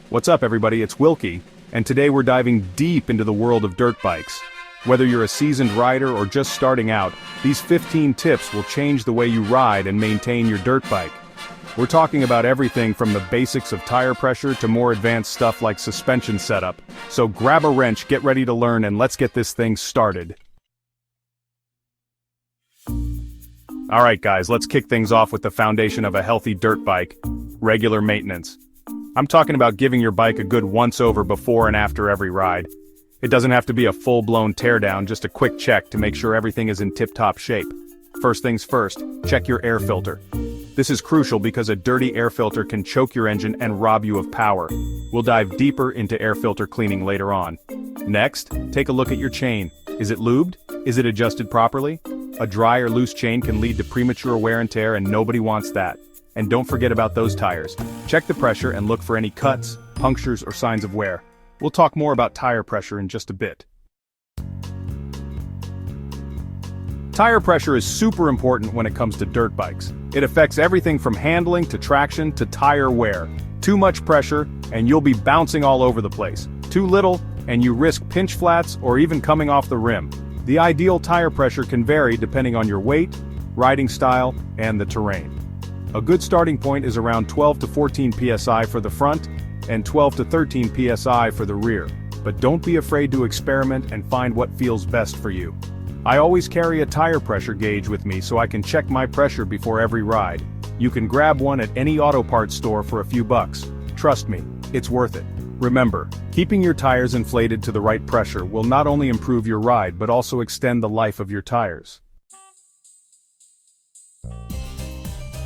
What's up everybody, it's Wilkie, and today we're diving deep into the world of dirt bikes. Whether you're a seasoned rider or just starting out, these 15 tips will change the way you ride and maintain your dirt bike. We're talking about everything from the basics of tire pressure to more advanced stuff like suspension setup. So grab a wrench, get ready to learn, and let's get this thing started. Alright guys, let's kick things off with the foundation of a healthy dirt bike: regular maintenance. I'm talking about giving your bike a good once-over before and after every ride. It doesn't have to be a full-blown teardown, just a quick check to make sure everything is in tip-top shape. First things first, check your air filter. This is crucial because a dirty air filter can choke your engine and rob you of power. We'll dive deeper into air filter cleaning later on. Next, take a look at your chain. Is it lubed? Is it adjusted properly? A dry or loose chain can lead to premature wear and tear, and nobody wants that. And don't forget about those tires. Check the pressure and look for any cuts, punctures, or signs of wear. We'll talk more about tire pressure in just a bit. Tire pressure is super important when it comes to dirt bikes. It affects everything from handling to traction to tire wear. Too much pressure, and you'll be bouncing all over the place. Too little, and you risk pinch flats or even coming off the rim. The ideal tire pressure can vary depending on your weight, riding style, and the terrain. A good starting point is around 12 to 14 psi for the front, and 12 to 13 psi for the rear. But don't be afraid to experiment and find what feels best for you. I always carry a tire pressure gauge with me so I can check my pressure before every ride. You can grab one at any auto parts store for a few bucks. Trust me, it's worth it. Remember, keeping your tires inflated to the right pressure will not only improve your ride but also extend the life of your tires.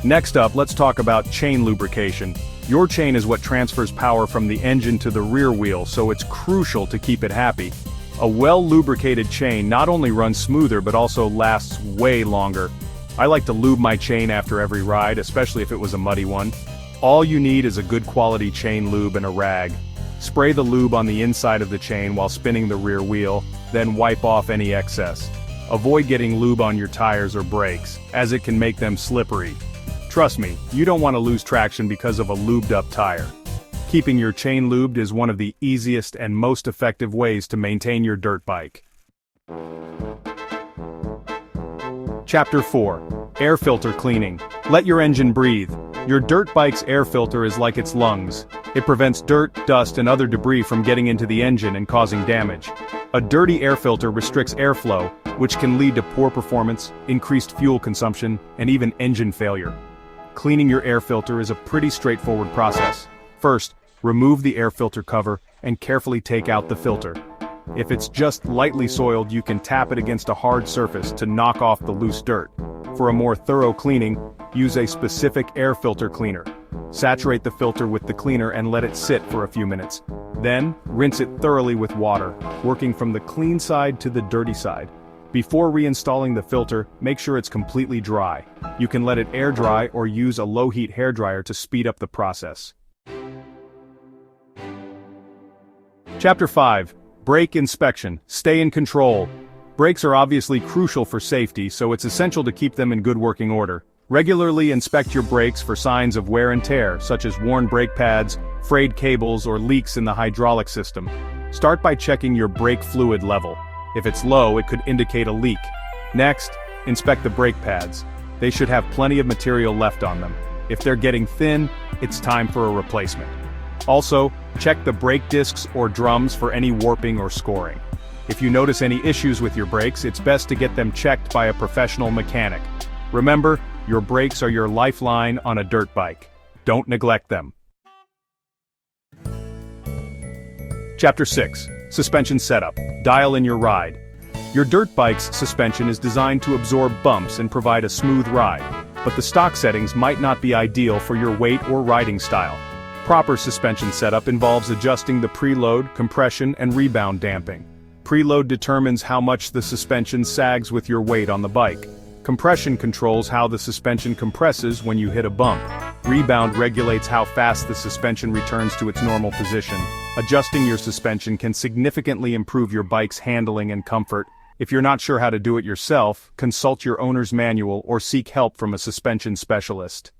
Next up, let's talk about chain lubrication. Your chain is what transfers power from the engine to the rear wheel, so it's crucial to keep it happy. A well-lubricated chain not only runs smoother but also lasts way longer. I like to lube my chain after every ride, especially if it was a muddy one. All you need is a good quality chain lube and a rag. Spray the lube on the inside of the chain while spinning the rear wheel, then wipe off any excess. Avoid getting lube on your tires or brakes, as it can make them slippery. Trust me, you don't want to lose traction because of a lubed-up tire. Keeping your chain lubed is one of the easiest and most effective ways to maintain your dirt bike. Chapter 4. Air filter cleaning. Let your engine breathe. Your dirt bike's air filter is like its lungs. It prevents dirt, dust, and other debris from getting into the engine and causing damage. A dirty air filter restricts airflow, which can lead to poor performance, increased fuel consumption, and even engine failure. Cleaning your air filter is a pretty straightforward process. First, remove the air filter cover and carefully take out the filter. If it's just lightly soiled, you can tap it against a hard surface to knock off the loose dirt. For a more thorough cleaning, use a specific air filter cleaner. Saturate the filter with the cleaner and let it sit for a few minutes. Then, rinse it thoroughly with water, working from the clean side to the dirty side. Before reinstalling the filter, make sure it's completely dry. You can let it air dry or use a low-heat hairdryer to speed up the process. Chapter 5. Brake inspection. Stay in control. Brakes are obviously crucial for safety, so it's essential to keep them in good working order. Regularly inspect your brakes for signs of wear and tear, such as worn brake pads, frayed cables, or leaks in the hydraulic system. Start by checking your brake fluid level. If it's low, it could indicate a leak. Next, inspect the brake pads. They should have plenty of material left on them. If they're getting thin, it's time for a replacement. Also, check the brake discs or drums for any warping or scoring. If you notice any issues with your brakes, it's best to get them checked by a professional mechanic. Remember, your brakes are your lifeline on a dirt bike. Don't neglect them. Chapter 6. Suspension setup. Dial in your ride. Your dirt bike's suspension is designed to absorb bumps and provide a smooth ride, but the stock settings might not be ideal for your weight or riding style. Proper suspension setup involves adjusting the preload, compression, and rebound damping. Preload determines how much the suspension sags with your weight on the bike. Compression controls how the suspension compresses when you hit a bump. Rebound regulates how fast the suspension returns to its normal position. Adjusting your suspension can significantly improve your bike's handling and comfort. If you're not sure how to do it yourself, consult your owner's manual or seek help from a suspension specialist.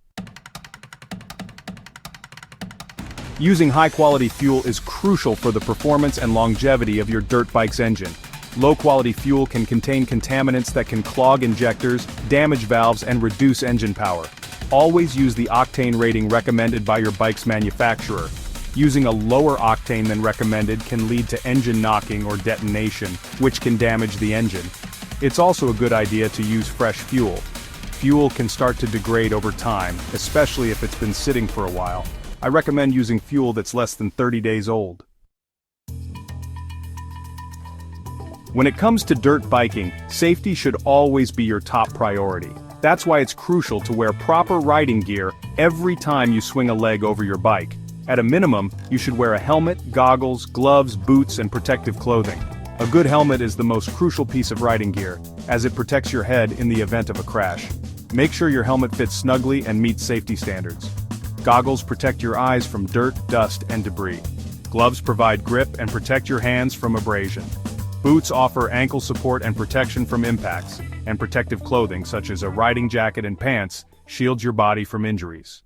Using high-quality fuel is crucial for the performance and longevity of your dirt bike's engine. Low-quality fuel can contain contaminants that can clog injectors, damage valves, and reduce engine power. Always use the octane rating recommended by your bike's manufacturer. Using a lower octane than recommended can lead to engine knocking or detonation, which can damage the engine. It's also a good idea to use fresh fuel. Fuel can start to degrade over time, especially if it's been sitting for a while. I recommend using fuel that's less than 30 days old. When it comes to dirt biking, safety should always be your top priority. That's why it's crucial to wear proper riding gear every time you swing a leg over your bike. At a minimum, you should wear a helmet, goggles, gloves, boots, and protective clothing. A good helmet is the most crucial piece of riding gear, as it protects your head in the event of a crash. Make sure your helmet fits snugly and meets safety standards. Goggles protect your eyes from dirt, dust, and debris. Gloves provide grip and protect your hands from abrasion. Boots offer ankle support and protection from impacts, and protective clothing such as a riding jacket and pants shields your body from injuries.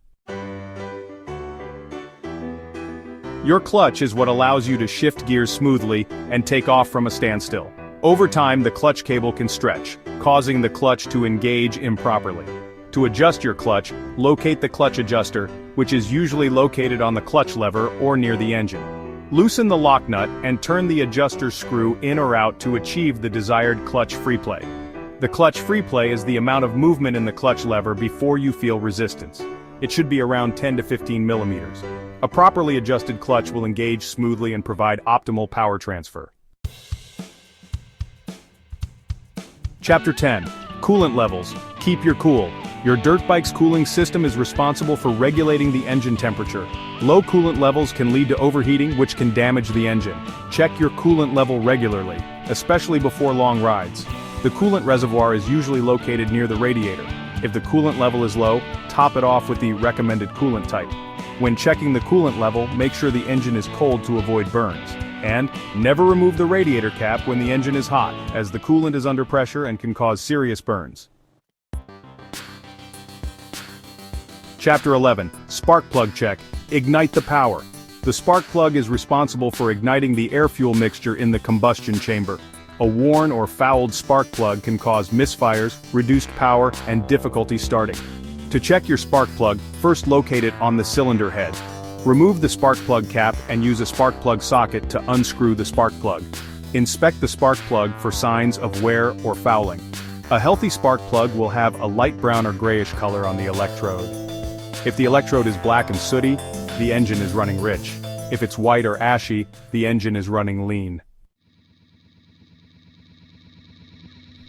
Your clutch is what allows you to shift gears smoothly and take off from a standstill. Over time, the clutch cable can stretch, causing the clutch to engage improperly. To adjust your clutch, locate the clutch adjuster, which is usually located on the clutch lever or near the engine. Loosen the lock nut and turn the adjuster screw in or out to achieve the desired clutch free play. The clutch free play is the amount of movement in the clutch lever before you feel resistance. It should be around 10 to 15 millimeters. A properly adjusted clutch will engage smoothly and provide optimal power transfer. Chapter 10. Coolant levels. Keep your cool. Your dirt bike's cooling system is responsible for regulating the engine temperature. Low coolant levels can lead to overheating, which can damage the engine. Check your coolant level regularly, especially before long rides. The coolant reservoir is usually located near the radiator. If the coolant level is low, top it off with the recommended coolant type. When checking the coolant level, make sure the engine is cold to avoid burns. And never remove the radiator cap when the engine is hot, as the coolant is under pressure and can cause serious burns. Chapter 11. Spark plug check. Ignite the power. The spark plug is responsible for igniting the air-fuel mixture in the combustion chamber. A worn or fouled spark plug can cause misfires, reduced power, and difficulty starting. To check your spark plug, first locate it on the cylinder head. Remove the spark plug cap and use a spark plug socket to unscrew the spark plug. Inspect the spark plug for signs of wear or fouling. A healthy spark plug will have a light brown or grayish color on the electrode. If the electrode is black and sooty, the engine is running rich. If it's white or ashy, the engine is running lean.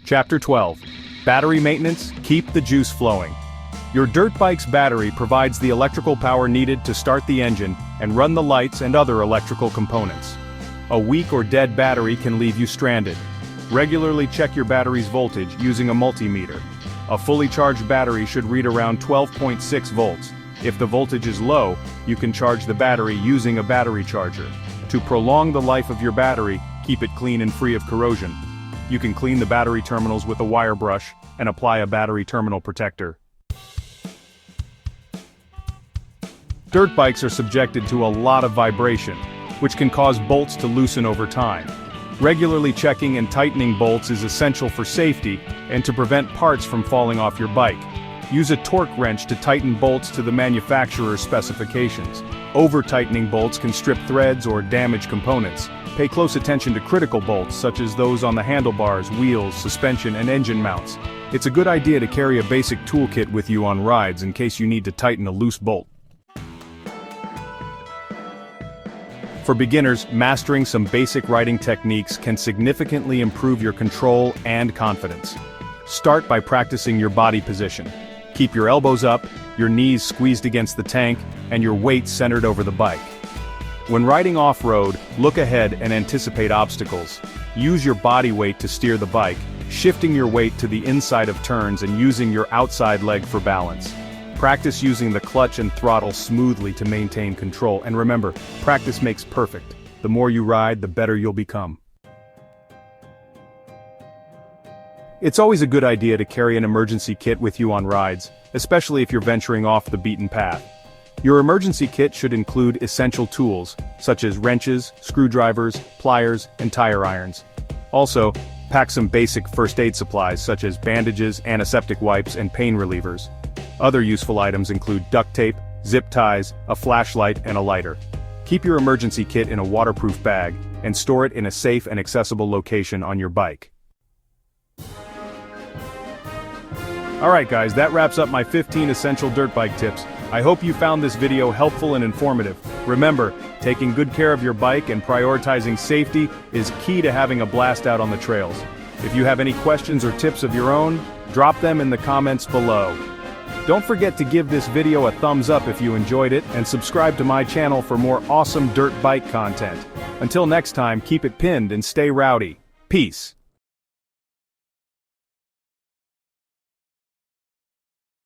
Chapter 12. Battery maintenance. Keep the juice flowing. Your dirt bike's battery provides the electrical power needed to start the engine and run the lights and other electrical components. A weak or dead battery can leave you stranded. Regularly check your battery's voltage using a multimeter. A fully charged battery should read around 12.6 volts. If the voltage is low, you can charge the battery using a battery charger. To prolong the life of your battery, keep it clean and free of corrosion. You can clean the battery terminals with a wire brush and apply a battery terminal protector. Dirt bikes are subjected to a lot of vibration, which can cause bolts to loosen over time. Regularly checking and tightening bolts is essential for safety and to prevent parts from falling off your bike. Use a torque wrench to tighten bolts to the manufacturer's specifications. Over-tightening bolts can strip threads or damage components. Pay close attention to critical bolts such as those on the handlebars, wheels, suspension, and engine mounts. It's a good idea to carry a basic toolkit with you on rides in case you need to tighten a loose bolt. For beginners, mastering some basic riding techniques can significantly improve your control and confidence. Start by practicing your body position. Keep your elbows up, your knees squeezed against the tank, and your weight centered over the bike. When riding off-road, look ahead and anticipate obstacles. Use your body weight to steer the bike, shifting your weight to the inside of turns and using your outside leg for balance. Practice using the clutch and throttle smoothly to maintain control, and remember, practice makes perfect. The more you ride, the better you'll become. It's always a good idea to carry an emergency kit with you on rides, especially if you're venturing off the beaten path. Your emergency kit should include essential tools, such as wrenches, screwdrivers, pliers, and tire irons. Also, pack some basic first aid supplies such as bandages, antiseptic wipes, and pain relievers. Other useful items include duct tape, zip ties, a flashlight, and a lighter. Keep your emergency kit in a waterproof bag, and store it in a safe and accessible location on your bike. Alright guys, that wraps up my 15 essential dirt bike tips. I hope you found this video helpful and informative. Remember, taking good care of your bike and prioritizing safety is key to having a blast out on the trails. If you have any questions or tips of your own, drop them in the comments below. Don't forget to give this video a thumbs up if you enjoyed it, and subscribe to my channel for more awesome dirt bike content. Until next time, keep it pinned and stay rowdy. Peace.